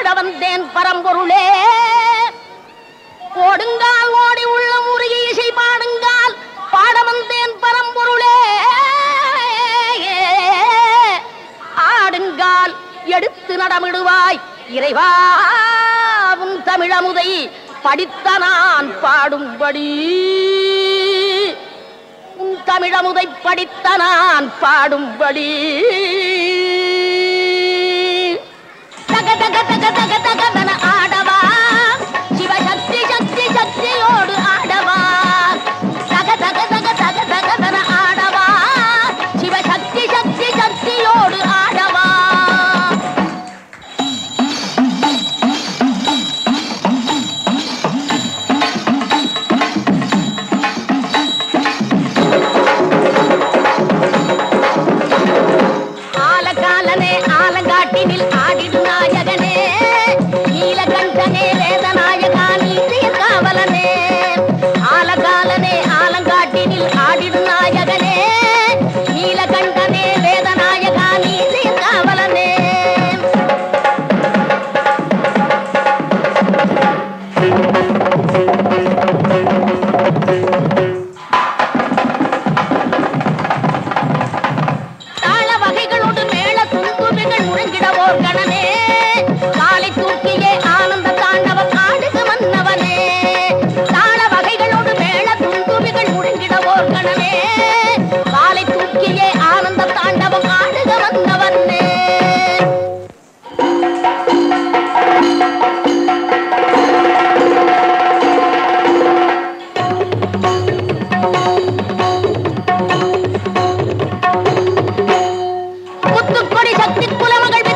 பாட வந்தேன் பரம்பொருளே. ஓடுங்கால் ஓடி உள்ள முருகி இசை பாடுங்கால் பாட வந்தேன் பரம்பொருளே. ஆடுங்கால் எடுத்து நடமிடுவாய் இறைவாவும் தமிழமுதை படித்த நான் பாடும்படி. உன் தமிழமுதை படித்த நான் பாடும்படி. தக தக தக தக தகதன ஆடவா சிவசக்தி சக்தி சக்தியோடு ஆடவா. தக தக தக தக தகதன ஆடவா சிவசக்தி சக்தி சக்தியோடு ஆடவா. ஆலகாலனே ஆலங்காட்டினில் ஆடிடு நாயகனே. நீலகண்டனே வேதநாயகா நீதிய காவலனே. ஆலகாலனே ஆலங்காட்டினில் ஆடிடு நாயகனே. நீலகண்டனே வேதநாயகா நீதிய காவலனே. தாள வகைகளோடு மேள துந்துபிகள் முழங்கிடவோர் கணமே. காலை தூக்கியே ஆனந்த தாண்டவம் ஆடுக மன்னவனே. தாள வகைகளோடு மேள துந்துபிகள் முழங்கிடவோர் கணமே. காலை தூக்கியே ஆனந்த தாண்டவம் ஆடுக மன்னவனே. முத்துக்கொடி சக்தி குலமகள்